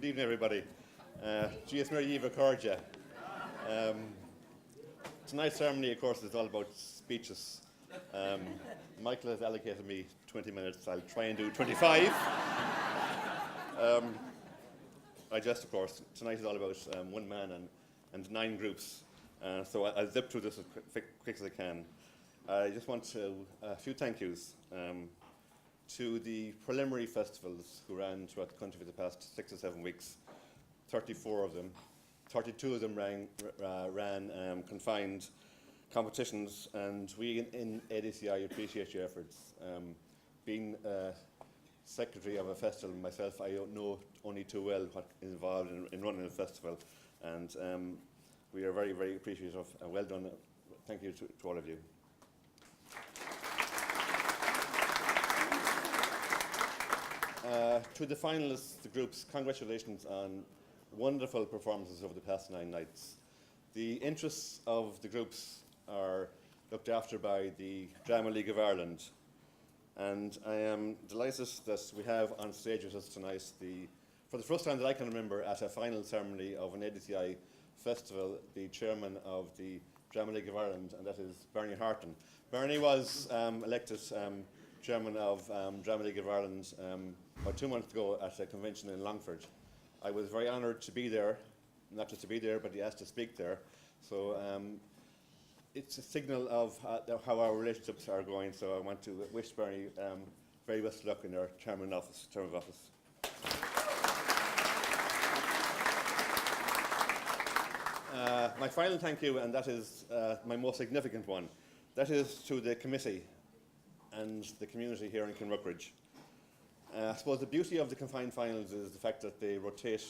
Good evening, everybody. G.S. Mary Eva Corja. Tonight's ceremony, of course, is all about speeches. Michael has allocated me 20 minutes. I'll try and do 25. I just, of course, tonight is all about one man and 9 groups. So I'll zip through this as quick as I can. I just want to, a few thank yous to the preliminary festivals who ran throughout the country for the past 6 or 7 weeks. 34 of them. 32 of them ran confined competitions, and we in ADCI appreciate your efforts. Being secretary of a festival myself, I don't know only too well what is involved in running a festival, and we are very, very appreciative, and well done. Thank you to all of you. To the finalists, the groups, congratulations on wonderful performances over the past 9 nights. The interests of the groups are looked after by the Drama League of Ireland, and I am delighted that we have on stage with us tonight, for the first time that I can remember, at a final ceremony of an ADCI festival, the chairman of the Drama League of Ireland, and that is Bernie Harton. Bernie was elected chairman of Drama League of Ireland about 2 months ago at a convention in Longford. I was very honoured to be there, not just to be there, but he asked to speak there. So it's a signal of how our relationships are going. So I want to wish Bernie very best of luck in their term of office. My final thank you, and that is my most significant one, that is to the committee and the community here in Kilmuckridge. I suppose the beauty of the confined finals is the fact that they rotate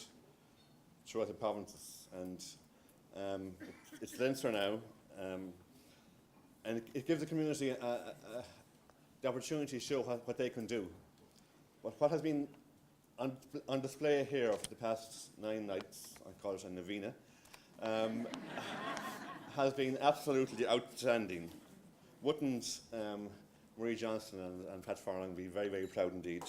throughout the provinces, and it's Leinster now, and it gives the community the opportunity to show what they can do. But what has been on display here for the past 9 nights, I call it a novena, has been absolutely outstanding. Wouldn't Marie Johnston and Pat Farlang be very, very proud indeed.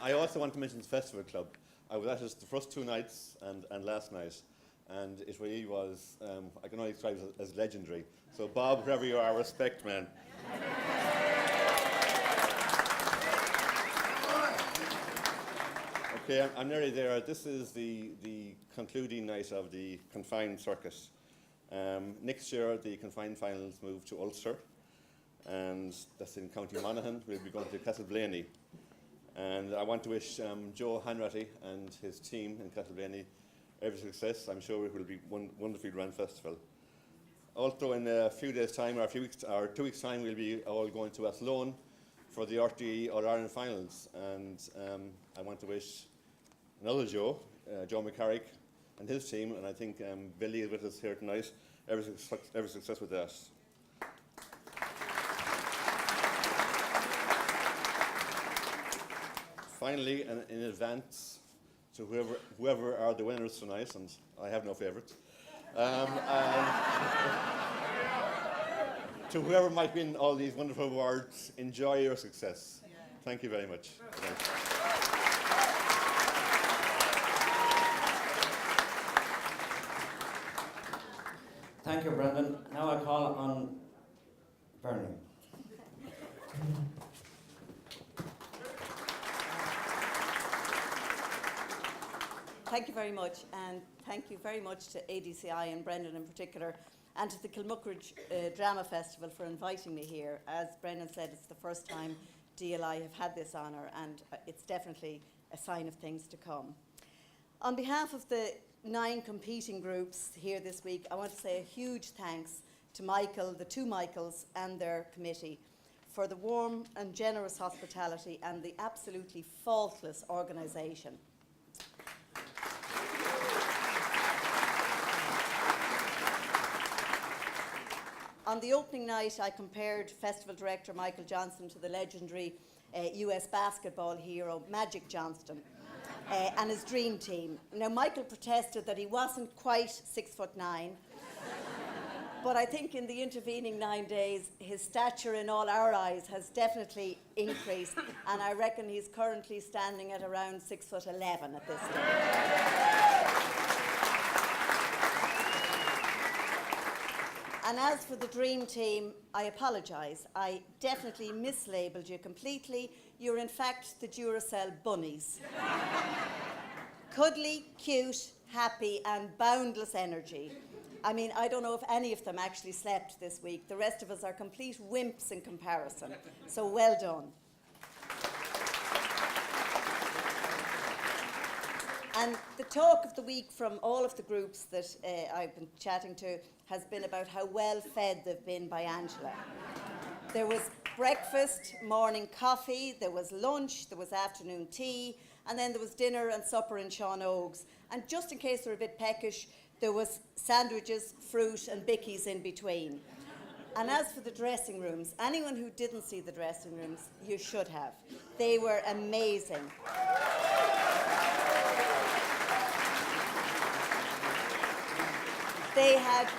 I also want to mention the Festival Club. I was at it the first 2 nights and last night, and it really was, I can only describe it as legendary. So Bob, wherever you are, respect, man. Okay, I'm nearly there. This is the concluding night of the confined circuit. Next year, the confined finals move to Ulster, and that's in County Monaghan. We'll be going to Castleblaney. And I want to wish Joe Hanratty and his team in Castleblaney every success. I'm sure it will be one wonderfully run festival. Also, in a few days' time, or 2 weeks' time, we'll be all going to Athlone for the RTE All-Ireland finals. And I want to wish another Joe, Joe McCarrick, and his team, and I think Billy is with us here tonight. Every success with that. Finally, in advance to whoever are the winners tonight, and I have no favourites, to whoever might win all these wonderful awards, enjoy your success. Thank you very much. Thanks. Thank you, Brendan. Now I call on Bernie. Thank you very much, and thank you very much to ADCI and Brendan in particular, and to the Kilmuckridge Drama Festival for inviting me here. As Brendan said, it's the first time DLI have had this honour, and it's definitely a sign of things to come. On behalf of the 9 competing groups here this week, I want to say a huge thanks to Michael, the 2 Michaels and their committee for the warm and generous hospitality and the absolutely faultless organisation. On the opening night, I compared Festival Director Michael Johnston to the legendary US basketball hero Magic Johnston. And his dream team. Now, Michael protested that he wasn't quite 6'9", But I think in the intervening 9 days, his stature in all our eyes has definitely increased, and I reckon he's currently standing at around 6'11" at this stage. And as for the dream team, I apologise. I definitely mislabelled you completely. You're in fact the Duracell bunnies. Cuddly, cute, happy, and boundless energy. I mean, I don't know if any of them actually slept this week. The rest of us are complete wimps in comparison. So well done. And the talk of the week from all of the groups that I've been chatting to has been about how well fed they've been by Angela. There was breakfast, morning coffee, there was lunch, there was afternoon tea, and then there was dinner and supper in Sean Oaks. And just in case they were a bit peckish, there was sandwiches, fruit, and bickies in between. And as for the dressing rooms, anyone who didn't see the dressing rooms, you should have. They were amazing. They had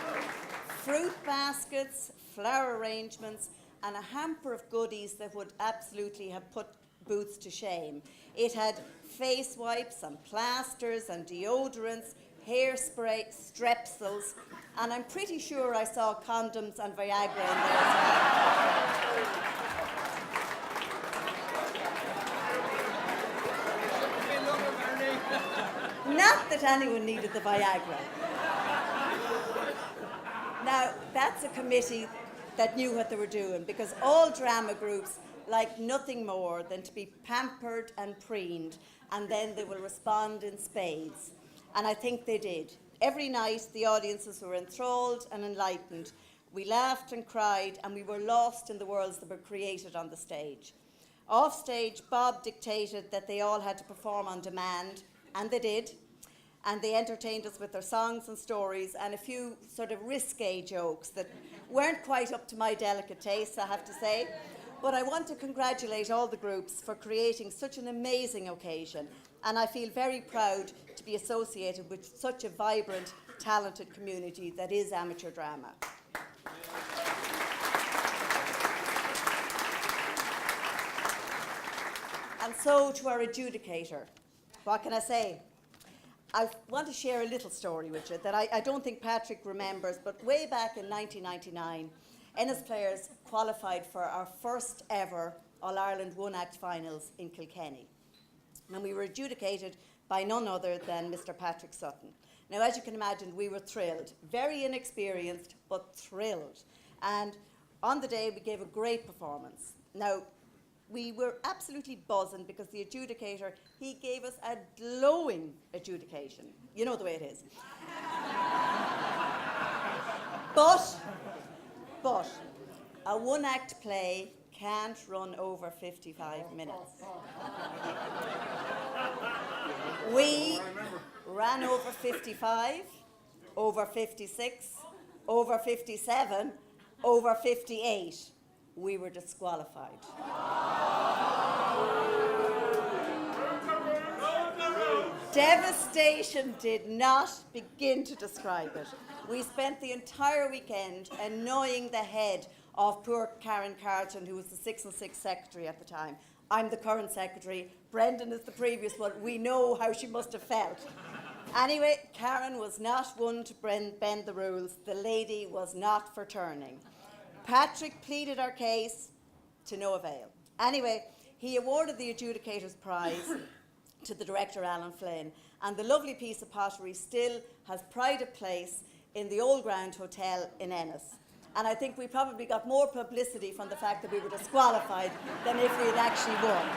fruit baskets, flower arrangements, and a hamper of goodies that would absolutely have put Boots to shame. It had face wipes and plasters and deodorants, hairspray, strepsils, and I'm pretty sure I saw condoms and Viagra in there as well. Not that anyone needed the Viagra. Now, that's a committee that knew what they were doing, because all drama groups like nothing more than to be pampered and preened, and then they will respond in spades. And I think they did. Every night, the audiences were enthralled and enlightened. We laughed and cried, and we were lost in the worlds that were created on the stage. Off stage, Bob dictated that they all had to perform on demand, and they did. And they entertained us with their songs and stories and a few sort of risque jokes that weren't quite up to my delicate taste, I have to say. But I want to congratulate all the groups for creating such an amazing occasion, and I feel very proud to be associated with such a vibrant, talented community that is amateur drama. And so to our adjudicator, what can I say? I want to share a little story with you that I don't think Patrick remembers, but way back in 1999, Ennis players qualified for our first ever All-Ireland one-act finals in Kilkenny. And we were adjudicated by none other than Mr. Patrick Sutton. Now, as you can imagine, we were thrilled, very inexperienced, but thrilled. And on the day, we gave a great performance. Now, we were absolutely buzzing because the adjudicator, he gave us a glowing adjudication. You know the way it is. But a one-act play can't run over 55 minutes. We ran over 55, over 56, over 57, over 58. We were disqualified. Devastation did not begin to describe it. We spent the entire weekend annoying the head of poor Karen Carlton, who was the 6 and 6 secretary at the time. I'm the current secretary. Brendan is the previous one. We know how she must have felt. Anyway, Karen was not one to bend the rules. The lady was not for turning. Patrick pleaded our case to no avail. Anyway, he awarded the adjudicator's prize to the director, Alan Flynn, and the lovely piece of pottery still has pride of place in the Old Ground Hotel in Ennis. And I think we probably got more publicity from the fact that we were disqualified than if we had actually won.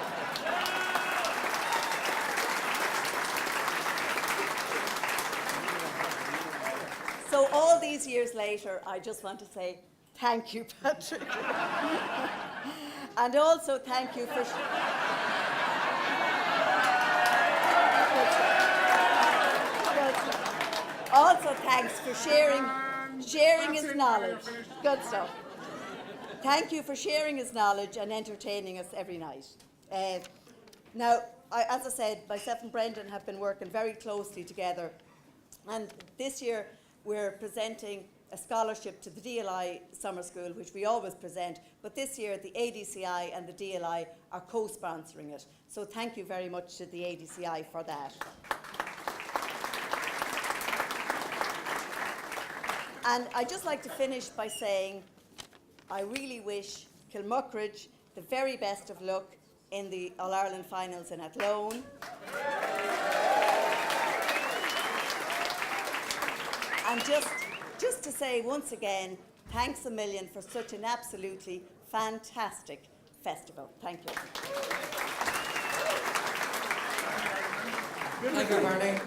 So all these years later, I just want to say thank you, Patrick. And also thank you for... Also thanks for sharing his knowledge. Good stuff. Thank you for sharing his knowledge and entertaining us every night. Now, as I said, myself and Brendan have been working very closely together, and this year we're presenting a scholarship to the DLI Summer School, which we always present, but this year the ADCI and the DLI are co-sponsoring it. So thank you very much to the ADCI for that. And I'd just like to finish by saying I really wish Kilmuckridge the very best of luck in the All-Ireland finals in Athlone. And just to say once again, thanks a million for such an absolutely fantastic festival. Thank you. Thank you, Bernie.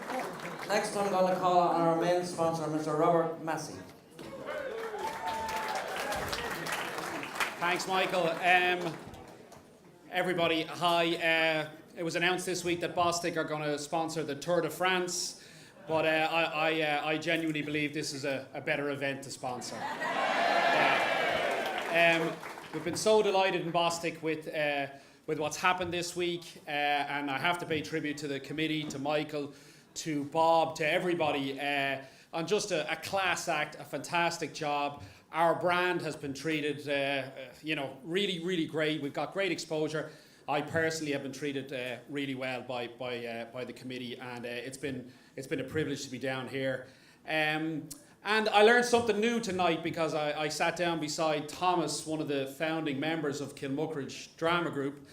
Next, I'm going to call on our main sponsor, Mr. Robert Massey. Thanks, Michael. Everybody, hi. It was announced this week that Bostik are going to sponsor the Tour de France, but I genuinely believe this is a better event to sponsor. We've been so delighted in Bostik with what's happened this week, and I have to pay tribute to the committee, to Michael, to Bob, to everybody on just a class act, a fantastic job. Our brand has been treated, really, really great. We've got great exposure. I personally have been treated really well by the committee, and it's been a privilege to be down here. And I learned something new tonight because I sat down beside Thomas, one of the founding members of Kilmuckridge Drama Group,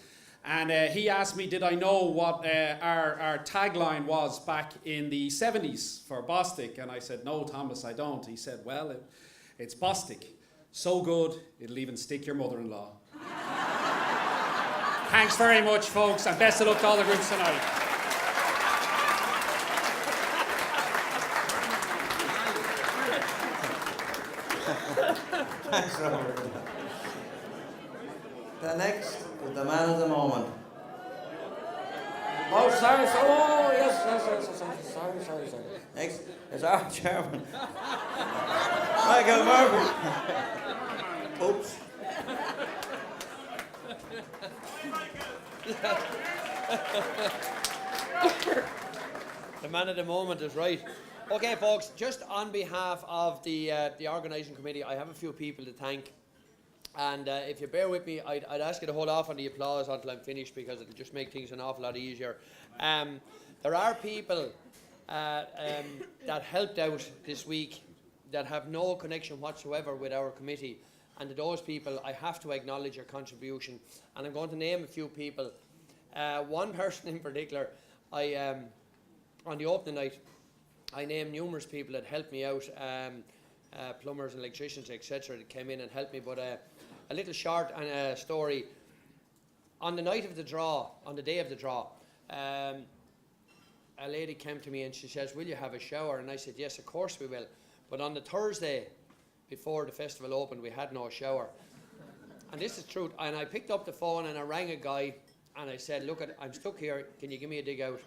and he asked me, did I know what our tagline was back in the 70s for Bostik? And I said, no, Thomas, I don't. He said, well, it's Bostik. So good, it'll even stick your mother-in-law. Thanks very much, folks, and best of luck to all the groups tonight. Thanks, Robert. The next is the man of the moment. Oh, sorry. Oh, yes. Sorry. Next is our chairman, Michael Murphy. Oops. The man of the moment is right. Okay, folks, just on behalf of the organising committee, I have a few people to thank. And if you bear with me, I'd ask you to hold off on the applause until I'm finished, because it'll just make things an awful lot easier. There are people that helped out this week that have no connection whatsoever with our committee. And to those people, I have to acknowledge your contribution. And I'm going to name a few people. One person in particular, on the opening night, I named numerous people that helped me out, plumbers and electricians, etc., that came in and helped me. But a little short story. On the night of the draw, on the day of the draw, a lady came to me and she says, will you have a shower? And I said, yes, of course we will. But on the Thursday before the festival opened, we had no shower. And this is true. And I picked up the phone and I rang a guy and I said, look, I'm stuck here. Can you give me a dig out?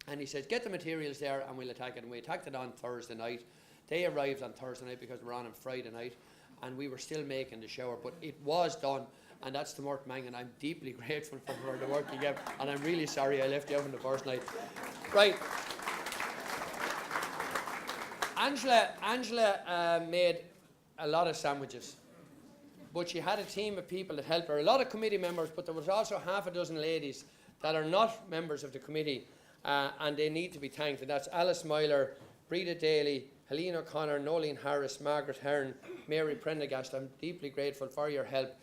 And he said, get the materials there and we'll attack it. And we attacked it on Thursday night. They arrived on Thursday night because we were on Friday night. And we were still making the shower. But it was done. And that's to Mort Mang. And I'm deeply grateful for the work you gave. And I'm really sorry I left you out on the first night. Right. Angela made a lot of sandwiches. But she had a team of people that helped her. A lot of committee members, but there was also half a dozen ladies that are not members of the committee. And they need to be thanked. And that's Alice Myler, Breda Daly, Helene O'Connor, Nolene Harris, Margaret Hearn, Mary Prendergast. I'm deeply grateful for your help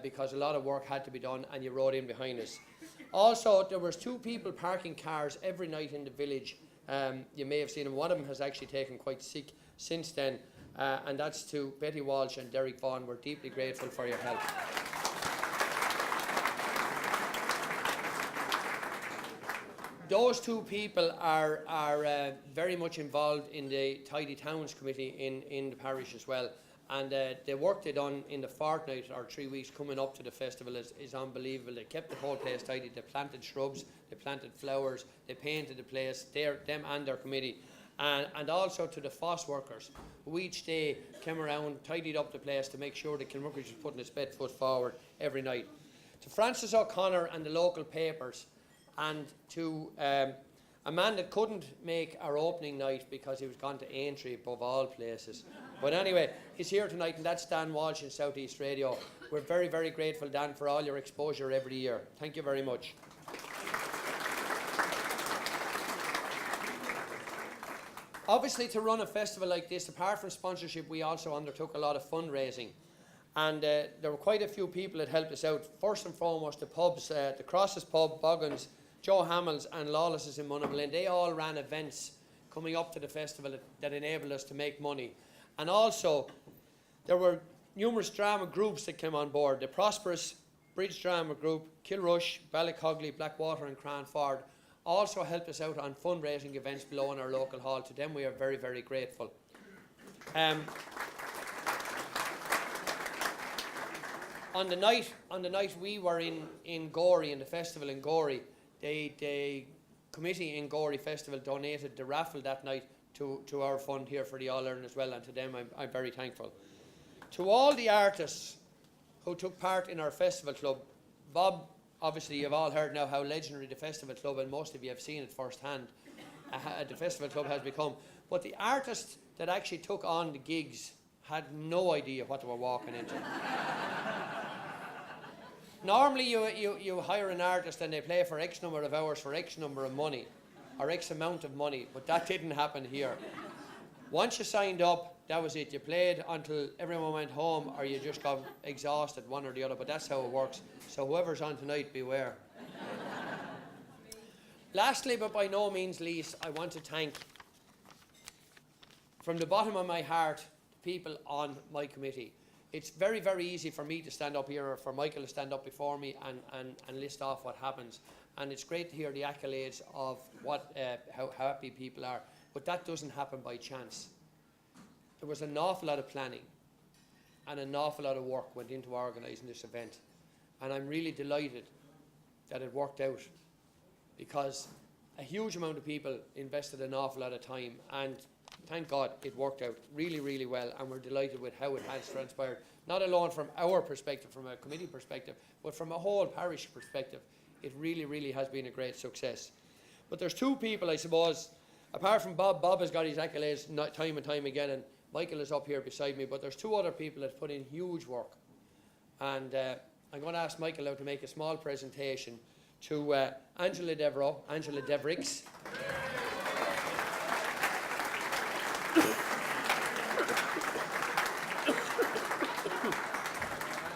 because a lot of work had to be done and you rode in behind us. Also, there was 2 people parking cars every night in the village. You may have seen them. One of them has actually taken quite sick since then. And that's to Betty Walsh and Derek Vaughan. We're deeply grateful for your help. Those 2 people are very much involved in the Tidy Towns Committee in the parish as well. And the work they done in the fortnight or 3 weeks coming up to the festival is unbelievable. They kept the whole place tidy. They planted shrubs, they planted flowers, they painted the place, them and their committee. And also to the FOSS workers, who each day came around, tidied up the place to make sure that Kilmuckridge was putting its best foot forward every night. To Francis O'Connor and the local papers, and to a man that couldn't make our opening night because he was gone to Aintree above all places, But anyway, he's here tonight, and that's Dan Walsh in South East Radio. We're very, very grateful, Dan, for all your exposure every year. Thank you very much. Obviously, to run a festival like this, apart from sponsorship, we also undertook a lot of fundraising. And there were quite a few people that helped us out. First and foremost, the pubs, the Crosses Pub, Boggins, Joe Hamill's and Lawless's in Monaghan. They all ran events coming up to the festival that enabled us to make money. And also, there were numerous drama groups that came on board. The Prosperous Bridge Drama Group, Kilrush, Ballycogley, Blackwater and Cranford also helped us out on fundraising events below in our local hall. To them we are very, very grateful. On the night we were in Gorey, in the festival in Gorey, the committee in Gorey Festival donated the raffle that night to our fund here for the All-Ireland as well, and to them I'm very thankful. To all the artists who took part in our festival club, Bob, obviously you've all heard now how legendary the festival club, and most of you have seen it firsthand, the festival club has become. But the artists that actually took on the gigs had no idea what they were walking into. Normally you hire an artist and they play for X number of hours for X number of money, or X amount of money, but that didn't happen here. Once you signed up, that was it. You played until everyone went home, or you just got exhausted, one or the other, but that's how it works. So whoever's on tonight, beware. Lastly, but by no means least, I want to thank, from the bottom of my heart, the people on my committee. It's very, very easy for me to stand up here, or for Michael to stand up before me and list off what happens. And it's great to hear the accolades of how happy people are. But that doesn't happen by chance. There was an awful lot of planning and an awful lot of work went into organising this event. And I'm really delighted that it worked out, because a huge amount of people invested an awful lot of time, and thank God it worked out really, really well, and we're delighted with how it has transpired. Not alone from our perspective, from a committee perspective, but from a whole parish perspective. It really, really has been a great success. But there's two people, I suppose, apart from Bob. Bob has got his accolades time and time again, and Michael is up here beside me, but there's two other people that put in huge work. And I'm going to ask Michael now to make a small presentation to Angela Devricks.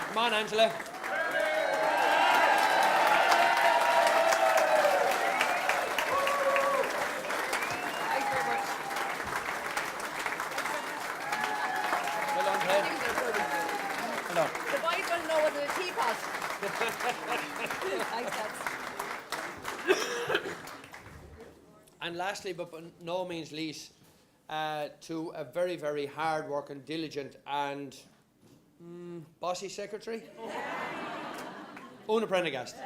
Come on, Angela. The boys don't know what a teapot. Thanks, Dad. And lastly, but by no means least, to a very, very hard-working, diligent and bossy secretary, Una Prendergast.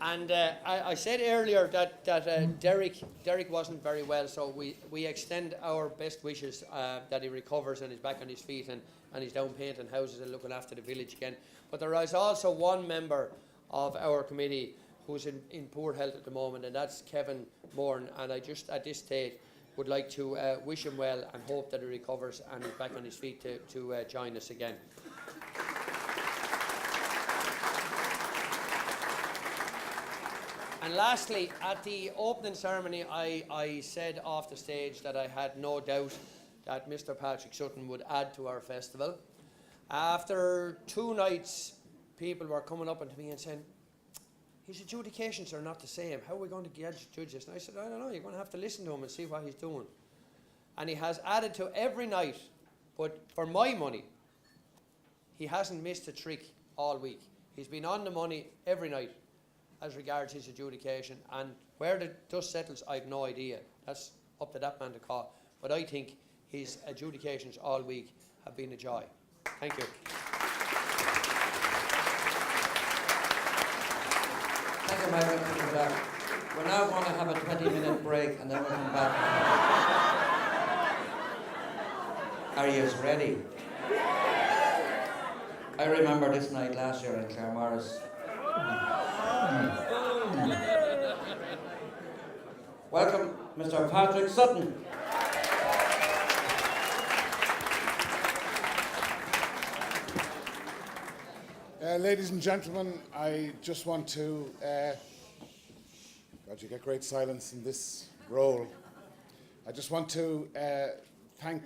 And I said earlier that Derek wasn't very well, so we extend our best wishes that he recovers and is back on his feet and he's down painting houses and looking after the village again. But there is also one member of our committee who's in poor health at the moment, and that's Kevin Moran. And I just at this stage would like to wish him well and hope that he recovers and is back on his feet to join us again. And lastly, at the opening ceremony, I said off the stage that I had no doubt that Mr. Patrick Sutton would add to our festival. After 2 nights, people were coming up to me and saying, his adjudications are not the same. How are we going to judge this? And I said, I don't know, you're going to have to listen to him and see what he's doing. And he has added to every night, but for my money, he hasn't missed a trick all week. He's been on the money every night as regards his adjudication, and where the dust settles, I've no idea. That's up to that man to call. But I think his adjudications all week have been a joy. Thank you. Thank you, Michael, for that. We're now going to have a 20-minute break, and then we'll come back. Are you ready? I remember this night last year in Claremorris. Welcome, Mr. Patrick Sutton. Ladies and gentlemen, I just want to, God, you get great silence in this role. I just want to thank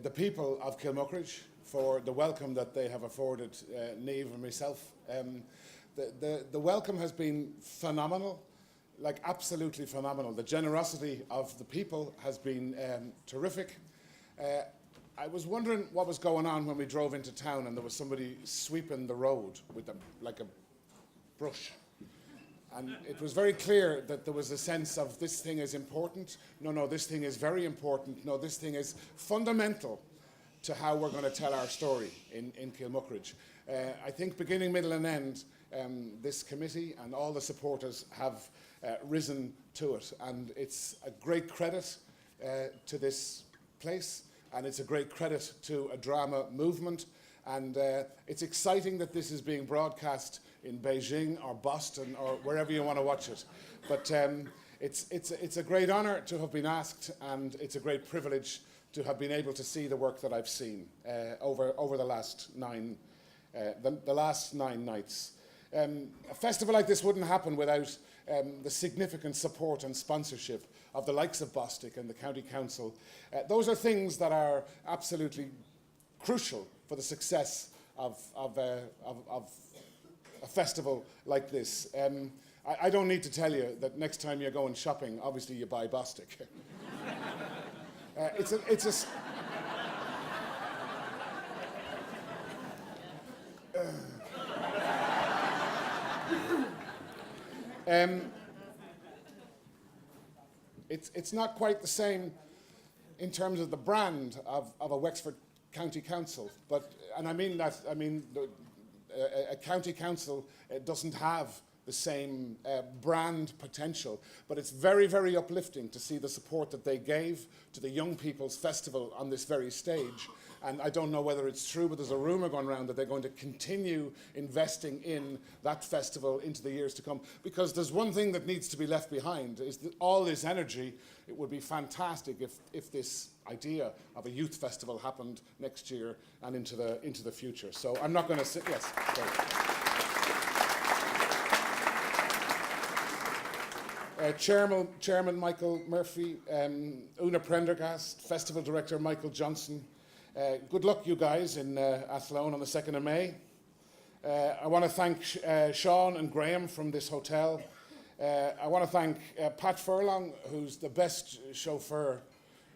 the people of Kilmuckridge for the welcome that they have afforded Niamh and myself. The welcome has been phenomenal, like absolutely phenomenal. The generosity of the people has been terrific. I was wondering what was going on when we drove into town and there was somebody sweeping the road with like a brush. And it was very clear that there was a sense of this thing is important. No, this thing is very important. No, this thing is fundamental to how we're going to tell our story in Kilmuckridge. I think beginning, middle and end, this committee and all the supporters have risen to it. And it's a great credit to this place. And it's a great credit to a drama movement. And it's exciting that this is being broadcast in Beijing or Boston or wherever you want to watch it. But it's a great honour to have been asked, and it's a great privilege to have been able to see the work that I've seen over the last the last 9 nights. A festival like this wouldn't happen without the significant support and sponsorship of the likes of Bostik and the County Council. Those are things that are absolutely crucial for the success of a festival like this. I don't need to tell you that next time you're going shopping, obviously you buy Bostik. It's not quite the same in terms of the brand of a Wexford County Council, and I mean that. I mean, a county council doesn't have the same brand potential, but it's very, very uplifting to see the support that they gave to the Young People's Festival on this very stage. And I don't know whether it's true, but there's a rumour going around that they're going to continue investing in that festival into the years to come. Because there's one thing that needs to be left behind, is that all this energy. It would be fantastic if this idea of a youth festival happened next year and into the future. So I'm not going to sit. Yes. Sorry. Chairman Michael Murphy, Una Prendergast, Festival Director Michael Johnson. Good luck, you guys, in Athlone on the 2nd of May. I want to thank Sean and Graham from this hotel. I want to thank Pat Furlong, who's the best chauffeur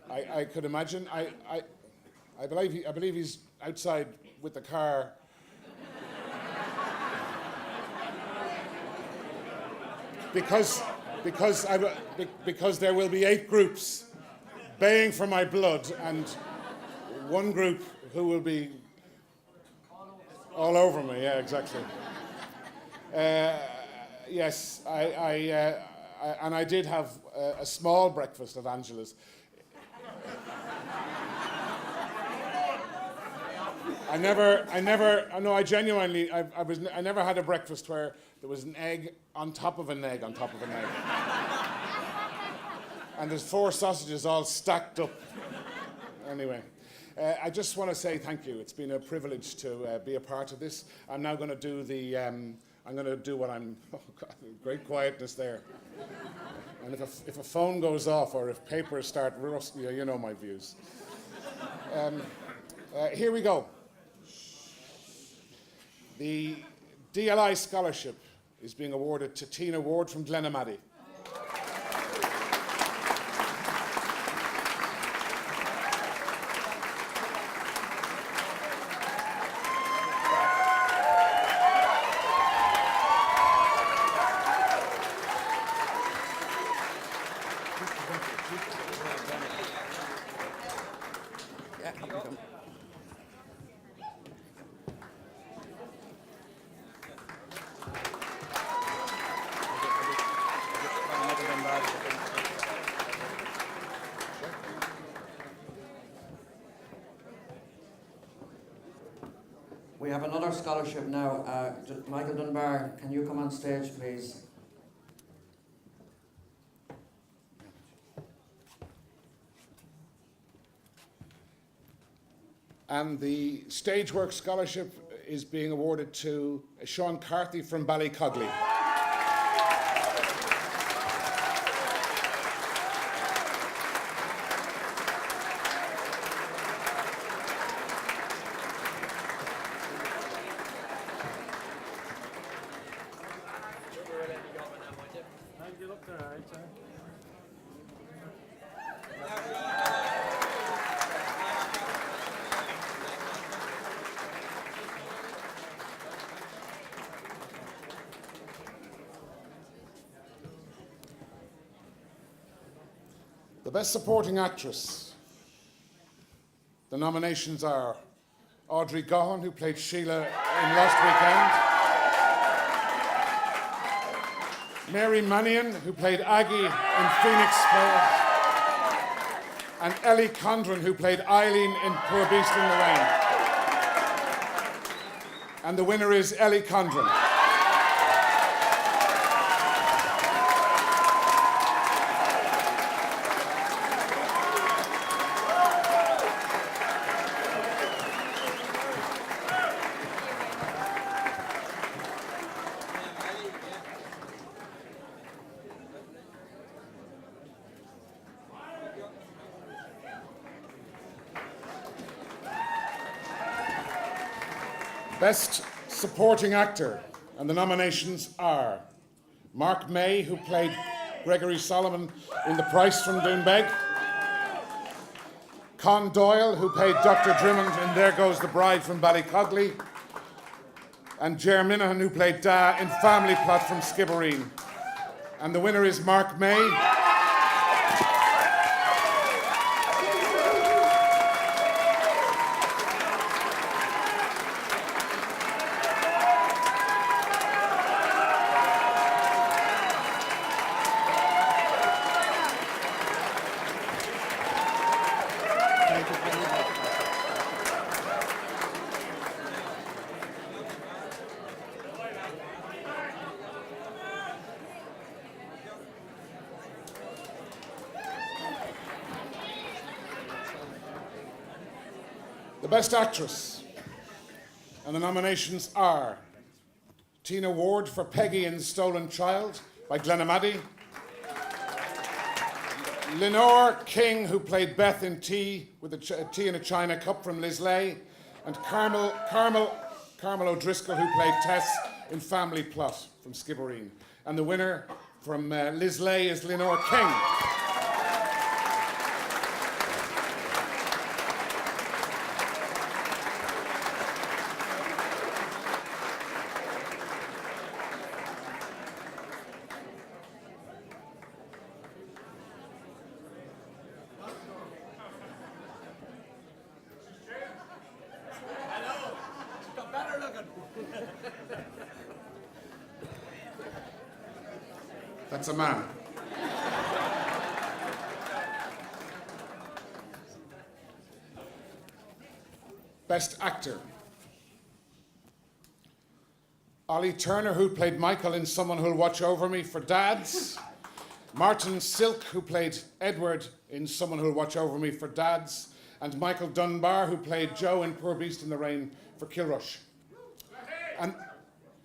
I could imagine. I believe he's outside with the car. Because there will be 8 groups baying for my blood, and one group who will be all over me. Yeah, exactly. Yes, I did have a small breakfast at Angela's. I never had a breakfast where there was an egg on top of an egg on top of an egg. And there's 4 sausages all stacked up. Anyway, I just want to say thank you. It's been a privilege to be a part of this. I'm now going to do I'm going to do what I'm... Oh, God, great quietness there. And if a phone goes off or if papers start rusting, you know my views. Here we go. The DLI scholarship is being awarded to Tina Ward from Glenamaddy. have another scholarship now. Michael Dunbar, can you come on stage, please? And the Stage Work Scholarship is being awarded to Sean Carthy from Ballycogley. The Best Supporting Actress. The nominations are Audrey Gahan, who played Sheila in Lost Weekend, Mary Mannion, who played Aggie in Phoenix Player, and Ellie Condren, who played Eileen in Poor Beast in the Rain. And the winner is Ellie Condren. Best Supporting Actor, and the nominations are Mark May, who played Gregory Solomon in The Price from Doonbeg, Con Doyle, who played Dr. Drummond in There Goes the Bride from Ballycogley, and Ger Minahan, who played Da in Family Plot from Skibbereen. And the winner is Mark May. The Best Actress, and the nominations are Tina Ward for Peggy in Stolen Child by Glenamady, Lenore King, who played Beth in Tea with a Tea in a China Cup from Liz Lay, and Carmel O'Driscoll, who played Tess in Family Plot from Skibbereen. And the winner from Liz Lay is Lenore King. That's a man. Best Actor. Ollie Turner, who played Michael in Someone Who'll Watch Over Me for Dads. Martin Silk, who played Edward in Someone Who'll Watch Over Me for Dads. And Michael Dunbar, who played Joe in Poor Beast in the Rain for Kilrush.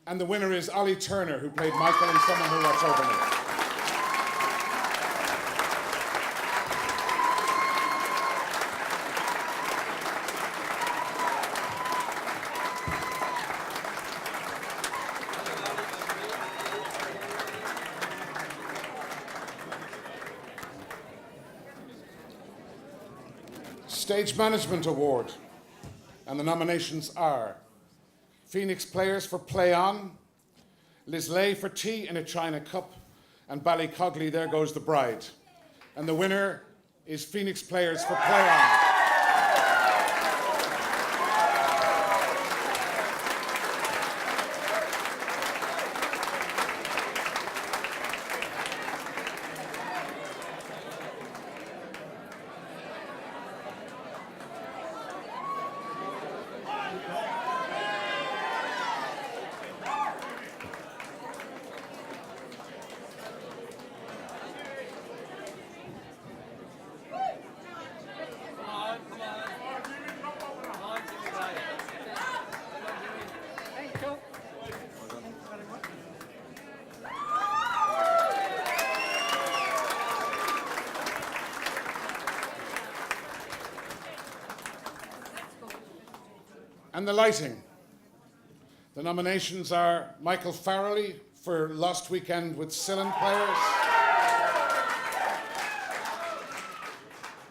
And the winner is Ollie Turner, who played Michael in Someone Who'll Watch Over Me. Stage Management Award, and the nominations are Phoenix Players for Play On, Liz Lay for Tea in a China Cup, and Ballycogley, There Goes the Bride. And the winner is Phoenix Players for Play On. And the lighting. The nominations are Michael Farrelly for Lost Weekend with Cillin Players,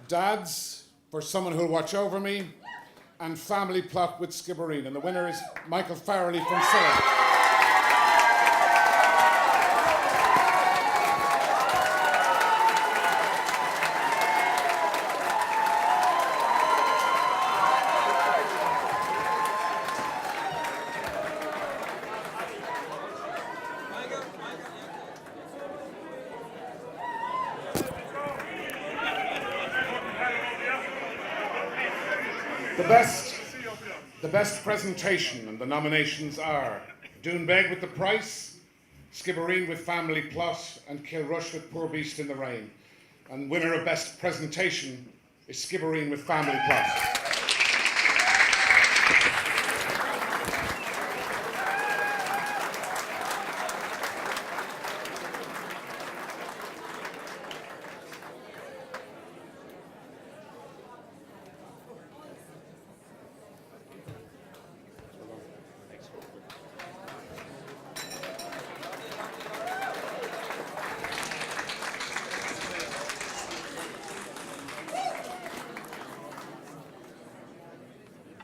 Dads for Someone Who'll Watch Over Me, and Family Plot with Skibbereen. And the winner is Michael Farrelly from Cillin. The best presentation, and the nominations are Doonbeg with The Price, Skibbereen with Family Plot, and Kilrush with Poor Beast in the Rain. And winner of best presentation is Skibbereen with Family Plot.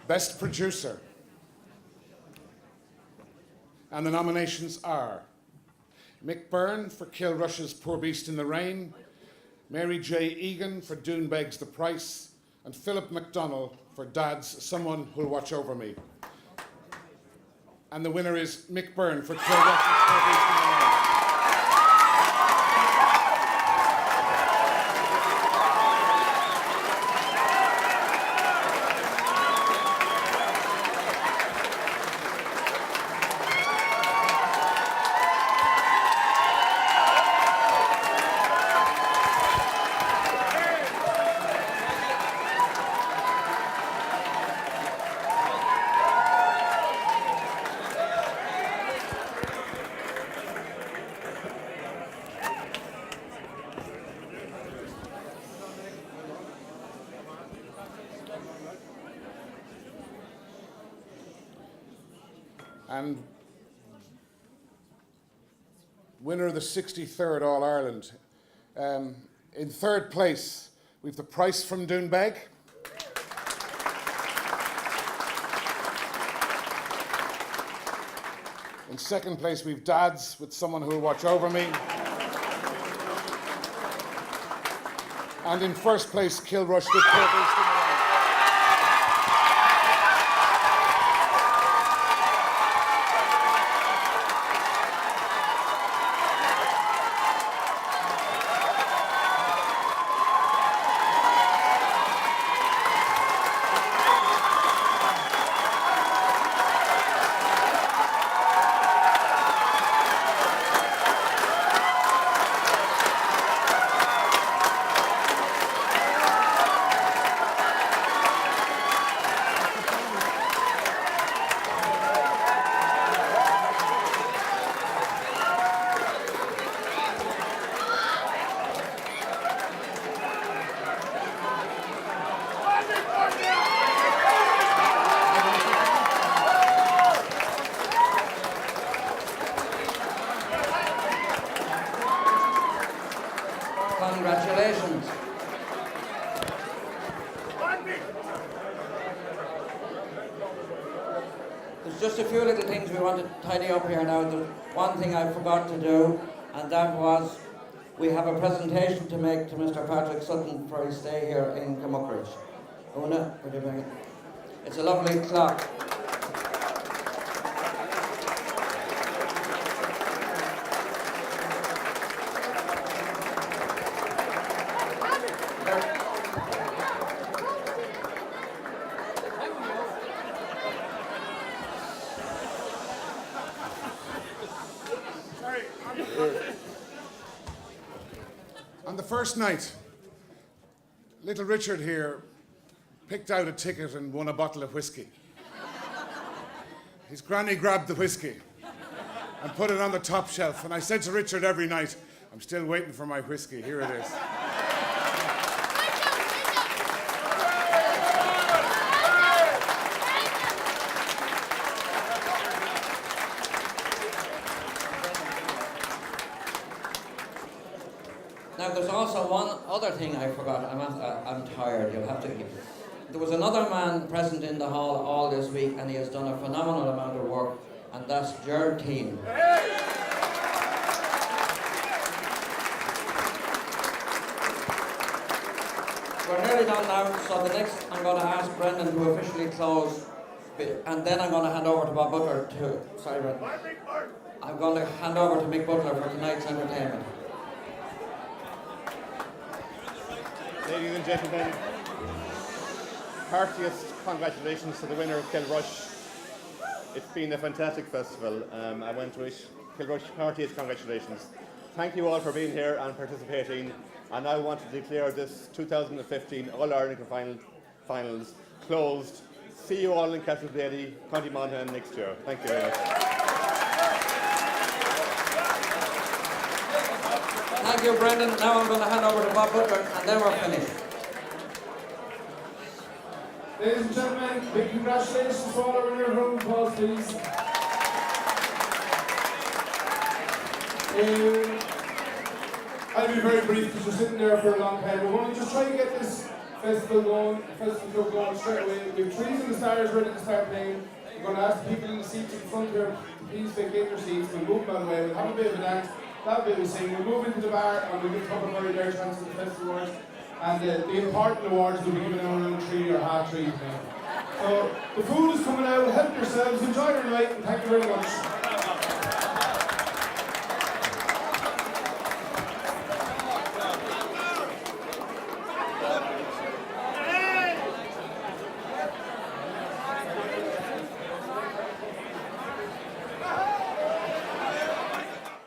Best Producer. And the nominations are Mick Byrne for Kilrush's Poor Beast in the Rain, Mary J. Egan for Doonbeg's The Price, and Philip McDonnell for Dad's Someone Who'll Watch Over Me. And the winner is Mick Byrne for Kilrush's Poor Beast in the Rain. And winner of the 63rd All-Ireland. In third place, we've The Price from Doonbeg. In second place, we've Dads with Someone Who'll Watch Over Me. And in first place, Kilrush with Poor Beast in the Rain. Congratulations. There's just a few little things we want to tidy up here now. There's one thing I forgot to do, and that was we have a presentation to make to Mr. Patrick Sutton for his stay here in Kilmuckridge. Una, would you bring it? It's a lovely clock. On the first night, little Richard here picked out a ticket and won a bottle of whiskey. His granny grabbed the whiskey and put it on the top shelf, and I said to Richard every night, I'm still waiting for my whiskey, here it is. Now, there's also one other thing I forgot. I'm tired. You'll have to. There was another man present in the hall all this week, and he has done a phenomenal amount of work, and that's Gerard Team. We're nearly done now, so the next I'm going to ask Brendan to officially close, and then I'm going to hand over to Bob Butler to. Sorry, Brendan. I'm going to hand over to Mick Butler for tonight's entertainment. Ladies and gentlemen, heartiest congratulations to the winner of Kilrush. It's been a fantastic festival. I want to wish Kilrush heartiest congratulations. Thank you all for being here and participating. And I want to declare this 2015 All-Ireland finals closed. See you all in Castlebladey, County Monaghan next year. Thank you very much. Thank you, Brendan. Now I'm going to hand over to Bob Butler, and then we're finished. Ladies and gentlemen, big congratulations to all our winner. Round of applause, please. I'll be very brief because we're sitting there for a long time. We're going to just try to get this festival club going straight away. We have trees and the stars ready to start playing. We're going to ask the people in the seats in front here to please vacate their seats. We'll move them out of the way. We'll have a bit of a dance. That'll be what we sing. We'll move into the bar and we'll give a couple of very rare chances to the festival awards. And the important awards will be given out around 3 or half 3 now. So the food is coming out. Help yourselves. Enjoy your night and thank you very much.